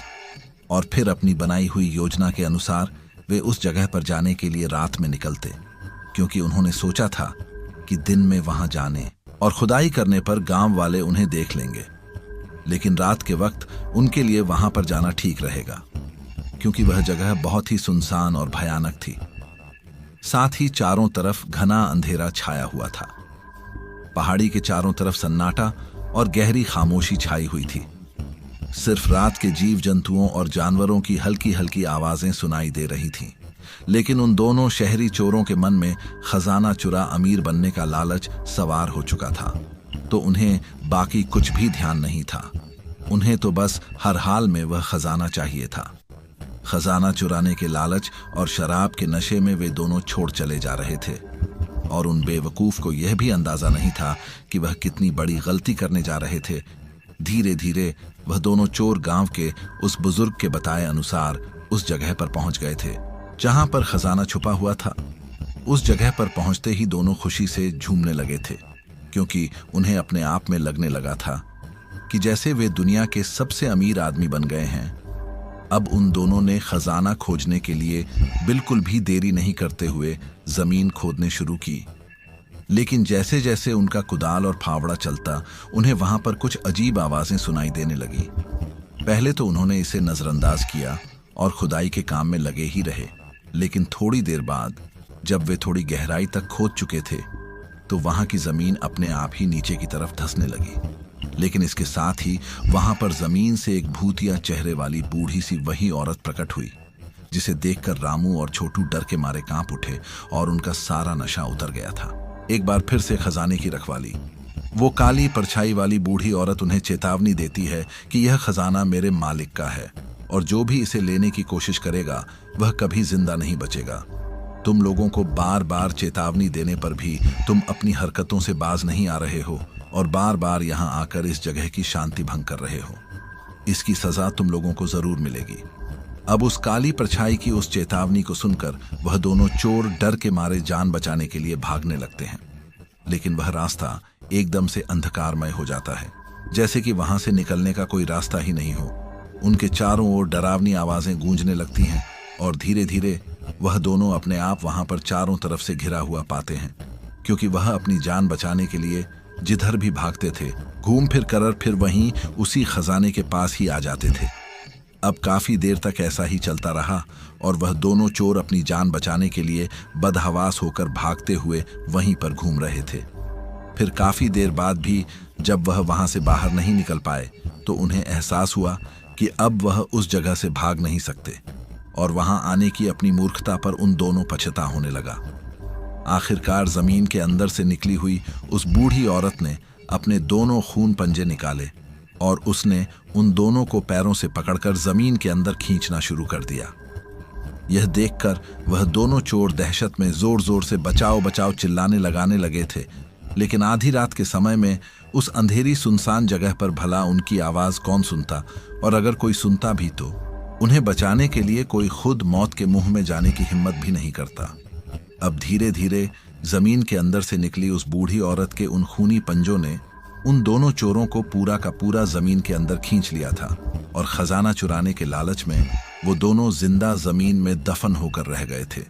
और फिर अपनी बनाई हुई योजना के अनुसार वे उस जगह पर जाने के लिए रात में निकलते, क्योंकि उन्होंने सोचा था कि दिन में वहां जाने और खुदाई करने पर गांव वाले उन्हें देख लेंगे। लेकिन रात के वक्त उनके लिए वहां पर जाना ठीक रहेगा, क्योंकि वह जगह बहुत ही सुनसान और भयानक थी। साथ ही चारों तरफ घना अंधेरा छाया हुआ था। पहाड़ी के चारों तरफ सन्नाटा और गहरी खामोशी छाई हुई थी। सिर्फ रात के जीव जंतुओं और जानवरों की हल्की हल्की आवाजें सुनाई दे रही थीं। लेकिन उन दोनों शहरी चोरों के मन में खजाना चुरा अमीर बनने का लालच सवार हो चुका था, तो उन्हें बाकी कुछ भी ध्यान नहीं था। उन्हें तो बस हर हाल में वह खजाना चाहिए था। खजाना चुराने के लालच और शराब के नशे में वे दोनों छोड़ चले जा रहे थे, और उन बेवकूफ को यह भी अंदाजा नहीं था कि वह कितनी बड़ी गलती करने जा रहे थे। धीरे धीरे वह दोनों चोर गांव के उस बुजुर्ग के बताए अनुसार उस जगह पर पहुंच गए थे जहां पर खजाना छुपा हुआ था। उस जगह पर पहुंचते ही दोनों खुशी से झूमने लगे थे, क्योंकि उन्हें अपने आप में लगने लगा था कि जैसे वे दुनिया के सबसे अमीर आदमी बन गए हैं। अब उन दोनों ने खजाना खोजने के लिए बिल्कुल भी देरी नहीं करते हुए जमीन खोदने शुरू की। लेकिन जैसे जैसे उनका कुदाल और फावड़ा चलता, उन्हें वहां पर कुछ अजीब आवाजें सुनाई देने लगी। पहले तो उन्होंने इसे नजरअंदाज किया और खुदाई के काम में लगे ही रहे, लेकिन थोड़ी देर बाद जब वे थोड़ी गहराई तक खोद चुके थे तो वहां की जमीन अपने आप ही नीचे की तरफ धंसने लगी। लेकिन इसके साथ ही वहां पर जमीन से एक भूतिया चेहरे वाली बूढ़ी सी वही औरत प्रकट हुई, जिसे देखकर रामू और छोटू डर के मारे कांप उठे और उनका सारा नशा उतर गया था। एक बार फिर से खजाने की रखवाली। वो काली परछाई वाली बूढ़ी औरत उन्हें चेतावनी देती है कि यह खजाना मेरे मालिक का है और जो भी इसे लेने की कोशिश करेगा वह कभी जिंदा नहीं बचेगा। तुम लोगों को बार बार चेतावनी देने पर भी तुम अपनी हरकतों से बाज नहीं आ रहे हो और बार बार यहाँ आकर इस जगह की शांति भंग कर रहे हो। इसकी सजा तुम लोगों को जरूर मिलेगी। अब उस काली परछाई की उस चेतावनी को सुनकर वह दोनों चोर डर के मारे जान बचाने के लिए भागने लगते हैं। लेकिन वह रास्ता एकदम से अंधकारमय हो जाता है, जैसे कि वहां से निकलने का कोई रास्ता ही नहीं हो। उनके चारों ओर डरावनी आवाजें गूंजने लगती हैं और धीरे धीरे वह दोनों अपने आप वहां पर चारों तरफ से घिरा हुआ पाते हैं, क्योंकि वह अपनी जान बचाने के लिए जिधर भी भागते थे घूम फिर कर फिर वहीं उसी खजाने के पास ही आ जाते थे। अब काफी देर तक ऐसा ही चलता रहा और वह दोनों चोर अपनी जान बचाने के लिए बदहवास होकर भागते हुए वहीं पर घूम रहे थे। फिर काफी देर बाद भी जब वह वहां से बाहर नहीं निकल पाए तो उन्हें एहसास हुआ कि अब वह उस जगह से भाग नहीं सकते, और वहां आने की अपनी मूर्खता पर उन दोनों पछता होने लगा। आखिरकार जमीन के अंदर से निकली हुई उस बूढ़ी औरत ने अपने दोनों खून पंजे निकाले और उसने उन दोनों को पैरों से पकड़कर जमीन के अंदर खींचना शुरू कर दिया। यह देखकर वह दोनों चोर दहशत में जोर जोर से बचाओ बचाओ चिल्लाने लगाने लगे थे। लेकिन आधी रात के समय में उस अंधेरी सुनसान जगह पर भला उनकी आवाज कौन सुनता, और अगर कोई सुनता भी तो उन्हें बचाने के लिए कोई खुद मौत के मुंह में जाने की हिम्मत भी नहीं करता। अब धीरे धीरे जमीन के अंदर से निकली उस बूढ़ी औरत के उन खूनी पंजों ने उन दोनों चोरों को पूरा का पूरा जमीन के अंदर खींच लिया था, और खजाना चुराने के लालच में वो दोनों जिंदा जमीन में दफन होकर रह गए थे।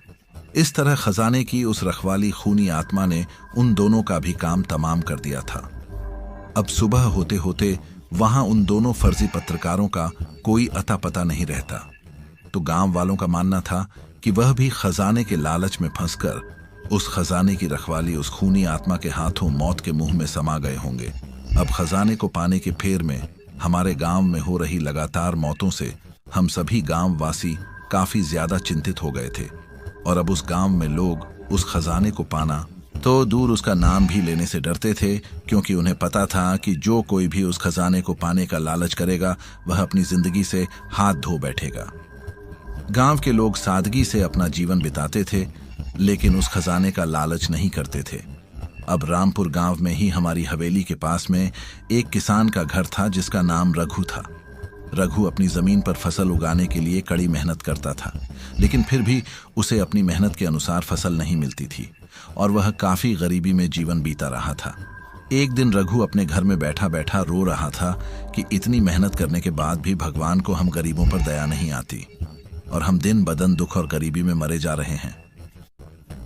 इस तरह खजाने की उस रखवाली खूनी आत्मा ने उन दोनों का भी काम तमाम कर दिया था। अब सुबह होते होते वहां उन दोनों फर्जी पत्रकारों का कोई अता पता नहीं रहता, तो गांव वालों का मानना था कि वह भी खजाने के लालच में फंसकर उस खजाने की रखवाली उस खूनी आत्मा के हाथों मौत के मुंह में समा गए होंगे। अब खजाने को पाने के फेर में हमारे गांव में हो रही लगातार मौतों से हम सभी गांव वासी काफी ज्यादा चिंतित हो गए थे, और अब उस गांव में लोग उस खजाने को पाना तो दूर उसका नाम भी लेने से डरते थे, क्योंकि उन्हें पता था कि जो कोई भी उस खजाने को पाने का लालच करेगा वह अपनी जिंदगी से हाथ धो बैठेगा। गांव के लोग सादगी से अपना जीवन बिताते थे, लेकिन उस खजाने का लालच नहीं करते थे। अब रामपुर गांव में ही हमारी हवेली के पास में एक किसान का घर था जिसका नाम रघु था। रघु अपनी जमीन पर फसल उगाने के लिए कड़ी मेहनत करता था, लेकिन फिर भी उसे अपनी मेहनत के अनुसार फसल नहीं मिलती थी और वह काफी गरीबी में जीवन बीता रहा था। एक दिन रघु अपने घर में बैठा बैठा रो रहा था कि इतनी मेहनत करने के बाद भी भगवान को हम गरीबों पर दया नहीं आती और हम दिन बदन दुख और गरीबी में मरे जा रहे हैं।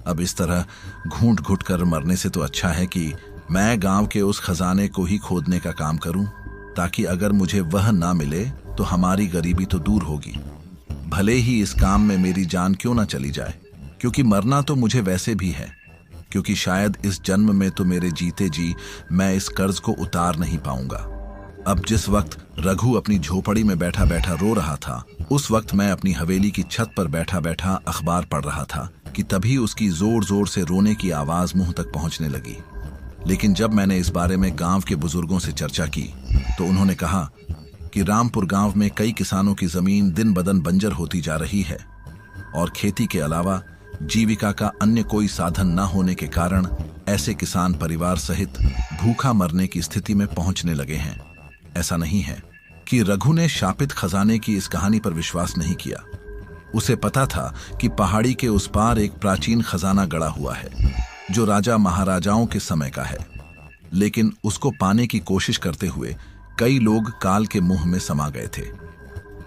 अब इस तरह घूंट घुट कर मरने से तो अच्छा है कि मैं गांव के उस खजाने को ही खोदने का काम करूं, ताकि अगर मुझे वह ना मिले तो हमारी गरीबी तो दूर होगी। भले ही इस काम में मेरी जान क्यों ना चली जाए, क्योंकि मरना तो मुझे वैसे भी है, क्योंकि शायद इस जन्म में तो मेरे जीते जी मैं इस कर्ज को उतार नहीं पाऊंगा। अब जिस वक्त रघु अपनी झोपड़ी में बैठा बैठा रो रहा था, उस वक्त मैं अपनी हवेली की छत पर बैठा बैठा अखबार पढ़ रहा था कि तभी उसकी जोर जोर से रोने की आवाज मुंह तक पहुंचने लगी। लेकिन जब मैंने इस बारे में गांव के बुजुर्गों से चर्चा की तो उन्होंने कहा कि रामपुर गांव में कई किसानों की जमीन दिन बदन बंजर होती जा रही है और खेती के अलावा जीविका का अन्य कोई साधन न होने के कारण ऐसे किसान परिवार सहित भूखा मरने की स्थिति में पहुंचने लगे हैं। ऐसा नहीं है कि रघु ने शापित खजाने की इस कहानी पर विश्वास नहीं किया। उसे पता था कि पहाड़ी के उस पार एक प्राचीन खजाना गड़ा हुआ है जो राजा महाराजाओं के समय का है, लेकिन उसको पाने की कोशिश करते हुए कई लोग काल के मुंह में समा गए थे।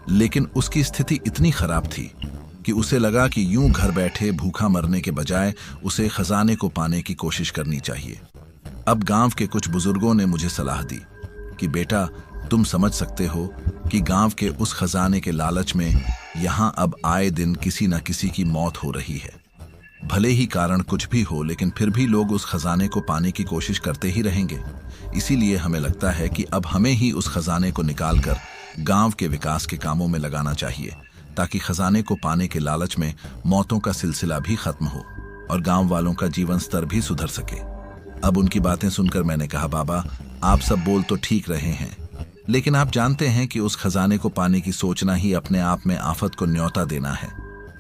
लेकिन उसकी स्थिति इतनी खराब थी कि उसे लगा कि यूं घर बैठे भूखा मरने के बजाय उसे खजाने को पाने की कोशिश करनी चाहिए। अब गांव के कुछ बुजुर्गों ने मुझे सलाह दी कि बेटा, तुम समझ सकते हो कि गांव के उस खजाने के लालच में यहां अब आए दिन किसी न किसी की मौत हो रही है। भले ही कारण कुछ भी हो, लेकिन फिर भी लोग उस खजाने को पाने की कोशिश करते ही रहेंगे। इसीलिए हमें लगता है कि अब हमें ही उस खजाने को निकालकर गांव के विकास के कामों में लगाना चाहिए, ताकि खजाने को पाने के लालच में मौतों का सिलसिला भी खत्म हो और गांव वालों का जीवन स्तर भी सुधर सके। अब उनकी बातें सुनकर मैंने कहा, बाबा, आप सब बोल तो ठीक रहे हैं, लेकिन आप जानते हैं कि उस खजाने को पाने की सोचना ही अपने आप में आफत को न्योता देना है,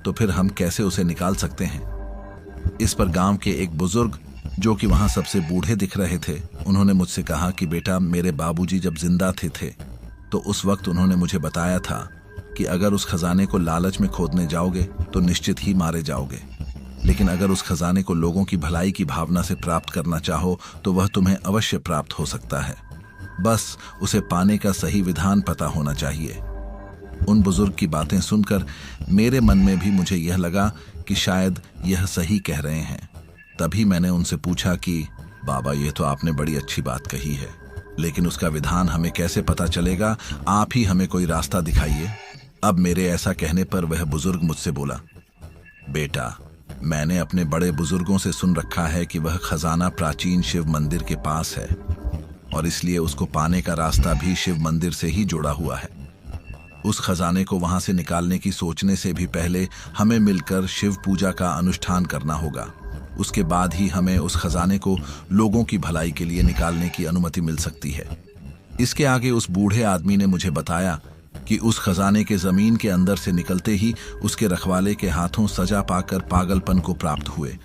तो फिर हम कैसे उसे निकाल सकते हैं। इस पर गांव के एक बुजुर्ग, जो कि वहां सबसे बूढ़े दिख रहे थे, उन्होंने मुझसे कहा कि बेटा, मेरे बाबूजी जब जिंदा थे तो उस वक्त उन्होंने मुझे बताया था कि अगर उस खजाने को लालच में खोदने जाओगे तो निश्चित ही मारे जाओगे, लेकिन अगर उस खजाने को लोगों की भलाई की भावना से प्राप्त करना चाहो तो वह तुम्हें अवश्य प्राप्त हो सकता है। बस उसे पाने का सही विधान पता होना चाहिए। उन बुजुर्ग की बातें सुनकर मेरे मन में भी मुझे यह लगा कि शायद यह सही कह रहे हैं। तभी मैंने उनसे पूछा कि बाबा, ये तो आपने बड़ी अच्छी बात कही है, लेकिन उसका विधान हमें कैसे पता चलेगा? आप ही हमें कोई रास्ता दिखाइए। अब मेरे ऐसा कहने पर वह बुजुर्ग मुझसे बोला, बेटा, मैंने अपने बड़े बुजुर्गों से सुन रखा है कि वह खजाना प्राचीन शिव मंदिर के पास है और इसलिए उसको पाने का रास्ता भी शिव मंदिर से ही जुड़ा हुआ है। उस खजाने को वहां से निकालने की सोचने से भी पहले हमें मिलकर शिव पूजा का अनुष्ठान करना होगा। उसके बाद ही हमें उस खजाने को लोगों की भलाई के लिए निकालने की अनुमति मिल सकती है। इसके आगे उस बूढ़े आदमी ने मुझे बताया कि उस खजाने के जमीन के अंदर से निकलते ही उसके रखवाले के हाथों सजा पाकर पागलपन को प्राप्त हुए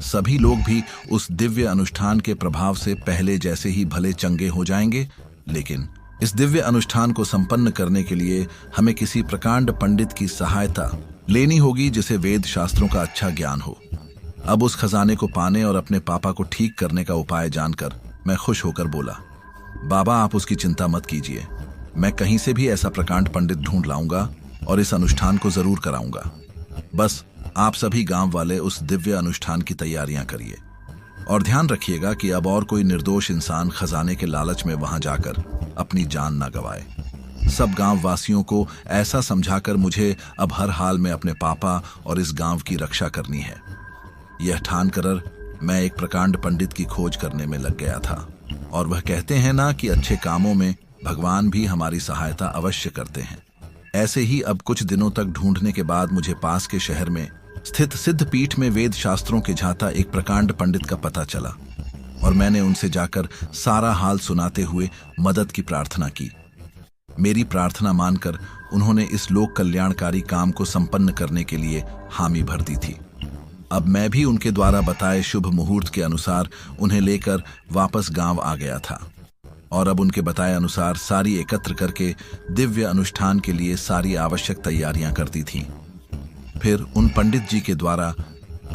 सभी लोग भी उस दिव्य अनुष्ठान के प्रभाव से पहले जैसे ही भले चंगे हो जाएंगे। लेकिन इस दिव्य अनुष्ठान को संपन्न करने के लिए हमें किसी प्रकांड पंडित की सहायता लेनी होगी जिसे वेद शास्त्रों का अच्छा ज्ञान हो। अब उस खजाने को पाने और अपने पापा को ठीक करने का उपाय जानकर मैं खुश होकर बोला, बाबा, आप उसकी चिंता मत कीजिए, मैं कहीं से भी ऐसा प्रकांड पंडित ढूंढ लाऊंगा और इस अनुष्ठान को जरूर कराऊंगा। बस आप सभी गांव वाले उस दिव्य अनुष्ठान की तैयारियां करिए और ध्यान रखिएगा कि अब और कोई निर्दोष इंसान खजाने के लालच में वहां जाकर अपनी जान ना गवाए। सब गांव वासियों को ऐसा समझाकर मुझे अब हर हाल में अपने पापा और इस गांव की रक्षा करनी है। यह ठान कर मैं एक प्रकांड पंडित की खोज करने में लग गया था और वह कहते हैं ना कि अच्छे कामों में भगवान भी हमारी सहायता अवश्य करते हैं। ऐसे ही अब कुछ दिनों तक ढूंढने के बाद मुझे पास के शहर में स्थित सिद्ध पीठ में वेद शास्त्रों के झाता एक प्रकांड पंडित का पता चला और मैंने उनसे जाकर सारा हाल सुनाते हुए मदद की प्रार्थना की। मेरी प्रार्थना मानकर उन्होंने इस लोक कल्याणकारी काम को संपन्न करने के लिए हामी भर दी थी। अब मैं भी उनके द्वारा बताए शुभ मुहूर्त के अनुसार उन्हें लेकर वापस गांव आ गया था और अब उनके बताए अनुसार सारी एकत्र करके दिव्य अनुष्ठान के लिए सारी आवश्यक तैयारियां करती थीं। फिर उन पंडित जी के द्वारा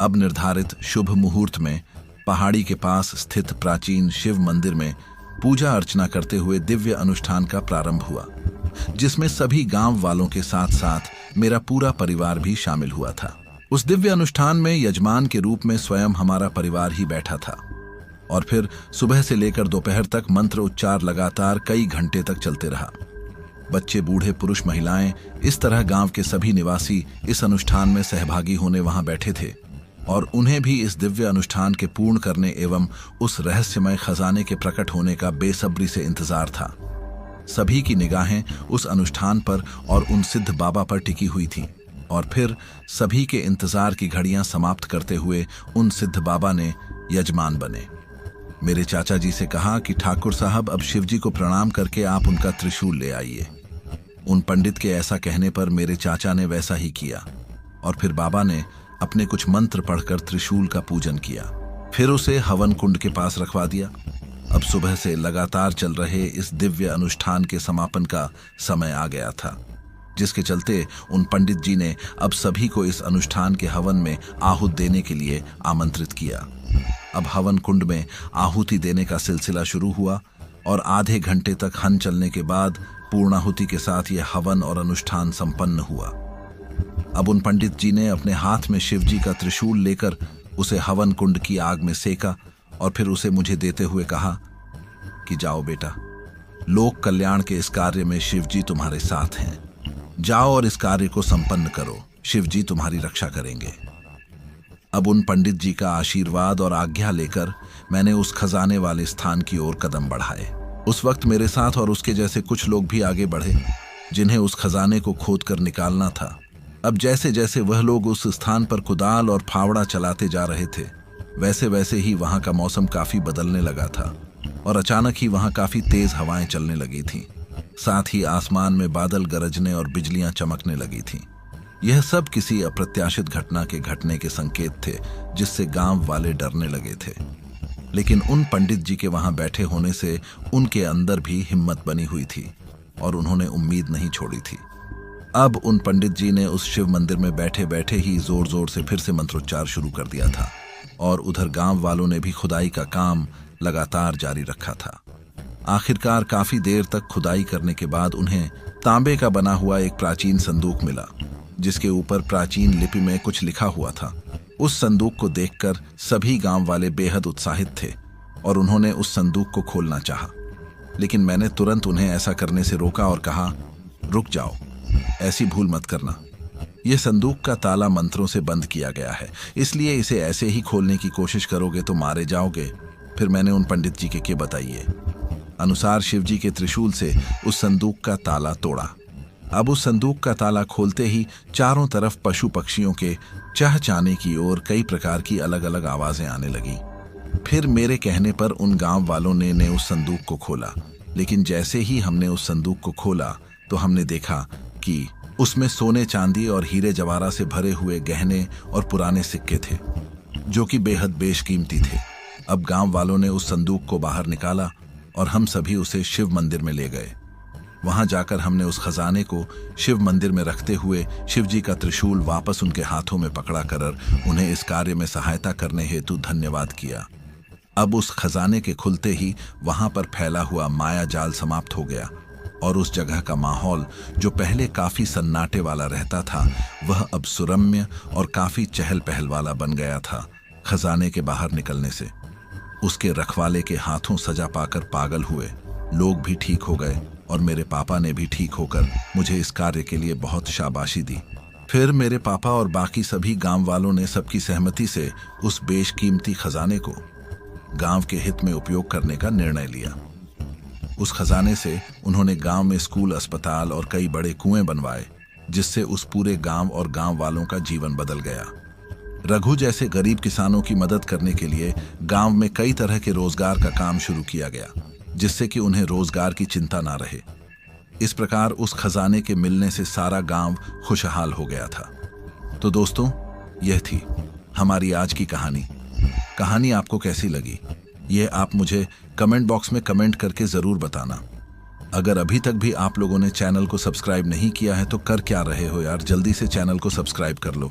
अब निर्धारित शुभ मुहूर्त में पहाड़ी के पास स्थित प्राचीन शिव मंदिर में पूजा अर्चना करते हुए दिव्य अनुष्ठान का प्रारंभ हुआ, जिसमें सभी गांव वालों के साथ साथ मेरा पूरा परिवार भी शामिल हुआ था। उस दिव्य अनुष्ठान में यजमान के रूप में स्वयं हमारा परिवार ही बैठा था और फिर सुबह से लेकर दोपहर तक मंत्र उच्चार लगातार कई घंटे तक चलते रहा। बच्चे, बूढ़े, पुरुष, महिलाएं, इस तरह गांव के सभी निवासी इस अनुष्ठान में सहभागी होने वहां बैठे थे और उन्हें भी इस दिव्य अनुष्ठान के पूर्ण करने एवं उस रहस्यमय खजाने के प्रकट होने का बेसब्री से इंतजार था। सभी की निगाहें उस अनुष्ठान पर और उन सिद्ध बाबा पर टिकी हुई थीं और फिर सभी के इंतजार की घड़ियां समाप्त करते हुए उन सिद्ध बाबा ने यजमान बने। मेरे चाचा जी से कहा कि ठाकुर साहब, अब शिवजी को प्रणाम करके आप उनका त्रिशूल ले आइए। उन पंडित के ऐसा कहने पर मेरे चाचा ने वैसा ही किया और फिर बाबा ने अपने कुछ मंत्र पढ़कर त्रिशूल का पूजन किया, फिर उसे हवन कुंड के पास रखवा दिया। अब सुबह से लगातार चल रहे इस दिव्य अनुष्ठान के समापन का समय आ गया था, जिसके चलते उन पंडित जी ने अब सभी को इस अनुष्ठान के हवन में आहुति देने के लिए आमंत्रित किया। अब हवन कुंड में आहुति देने का सिलसिला शुरू हुआ और आधे घंटे तक हवन चलने के बाद पूर्णाहुति के साथ यह हवन और अनुष्ठान संपन्न हुआ। अब उन पंडित जी ने अपने हाथ में शिवजी का त्रिशूल लेकर उसे हवन कुंड की आग में सेका और फिर उसे मुझे देते हुए कहा कि जाओ बेटा, लोक कल्याण के इस कार्य में शिवजी तुम्हारे साथ हैं। जाओ और इस कार्य को संपन्न करो, शिवजी तुम्हारी रक्षा करेंगे। अब उन पंडित जी का आशीर्वाद और आज्ञा लेकर मैंने उस खजाने वाले स्थान की ओर कदम बढ़ाए। उस वक्त मेरे साथ और उसके जैसे कुछ लोग भी आगे बढ़े, जिन्हें उस खजाने को खोद कर निकालना था। अब जैसे जैसे वह लोग उस स्थान पर कुदाल और फावड़ा चलाते जा रहे थे, वैसे वैसे ही वहां का मौसम काफी बदलने लगा था और अचानक ही वहां काफी तेज हवाएं चलने लगी थीं। साथ ही आसमान में बादल गरजने और बिजलियां चमकने लगी थीं। यह सब किसी अप्रत्याशित घटना के घटने के संकेत थे, जिससे गांव वाले डरने लगे थे। लेकिन उन पंडित जी के वहां बैठे होने से उनके अंदर भी हिम्मत बनी हुई थी और उन्होंने उम्मीद नहीं छोड़ी थी। अब उन पंडित जी ने उस शिव मंदिर में बैठे बैठे ही जोर जोर से फिर से मंत्रोच्चार शुरू कर दिया था और उधर गांव वालों ने भी खुदाई का काम लगातार जारी रखा था। आखिरकार काफी देर तक खुदाई करने के बाद उन्हें तांबे का बना हुआ एक प्राचीन संदूक मिला, जिसके ऊपर प्राचीन लिपि में कुछ लिखा हुआ था। उस संदूक को देखकर सभी गांव वाले बेहद उत्साहित थे और उन्होंने उस संदूक को खोलना चाहा, लेकिन मैंने तुरंत उन्हें ऐसा करने से रोका और कहा, रुक जाओ, ऐसी भूल मत करना। यह संदूक का ताला मंत्रों से बंद किया गया है, इसलिए इसे ऐसे ही खोलने की कोशिश करोगे तो मारे जाओगे। फिर मैंने उन पंडित जी के बताइए अनुसार शिवजी के त्रिशूल से उस संदूक का ताला तोड़ा। अब उस संदूक का ताला खोलते ही चारों तरफ पशु पक्षियों के चहचहाने की ओर कई प्रकार की अलग अलग आवाजें आने लगी। फिर मेरे कहने पर उन गांव वालों ने उस संदूक को खोला, लेकिन जैसे ही हमने उस संदूक को खोला तो हमने देखा कि उसमें सोने, चांदी और हीरे जवाहरात से भरे हुए गहने और पुराने सिक्के थे, जो कि बेहद बेशकीमती थे। अब गांव वालों ने उस संदूक को बाहर निकाला और हम सभी उसे शिव मंदिर में ले गए। वहां जाकर हमने उस खजाने को शिव मंदिर में रखते हुए शिवजी का त्रिशूल वापस उनके हाथों में पकड़ा कर उन्हें इस कार्य में सहायता करने हेतु धन्यवाद किया। अब उस खजाने के खुलते ही वहां पर फैला हुआ माया जाल समाप्त हो गया और उस जगह का माहौल, जो पहले काफी सन्नाटे वाला रहता था, वह अब सुरम्य और काफी चहल पहल वाला बन गया था। खजाने के बाहर निकलने से उसके रखवाले के हाथों सजा पाकर पागल हुए लोग भी ठीक हो गए और मेरे पापा ने भी ठीक होकर मुझे इस कार्य के लिए बहुत शाबाशी दी। फिर मेरे पापा और बाकी सभी गांव वालों ने सबकी सहमति से उस बेशकीमती खजाने को गांव के हित में उपयोग करने का निर्णय लिया। उस खजाने से उन्होंने गांव में स्कूल, अस्पताल और कई बड़े कुएं बनवाए, जिससे उस पूरे गांव और गांव वालों का जीवन बदल गया। रघु जैसे गरीब किसानों की मदद करने के लिए गांव में कई तरह के रोजगार का काम शुरू किया गया, जिससे कि उन्हें रोजगार की चिंता ना रहे। इस प्रकार उस खजाने के मिलने से सारा गांव खुशहाल हो गया था। तो दोस्तों, यह थी हमारी आज की कहानी। कहानी आपको कैसी लगी, ये आप मुझे कमेंट बॉक्स में कमेंट करके ज़रूर बताना। अगर अभी तक भी आप लोगों ने चैनल को सब्सक्राइब नहीं किया है तो कर क्या रहे हो यार, जल्दी से चैनल को सब्सक्राइब कर लो।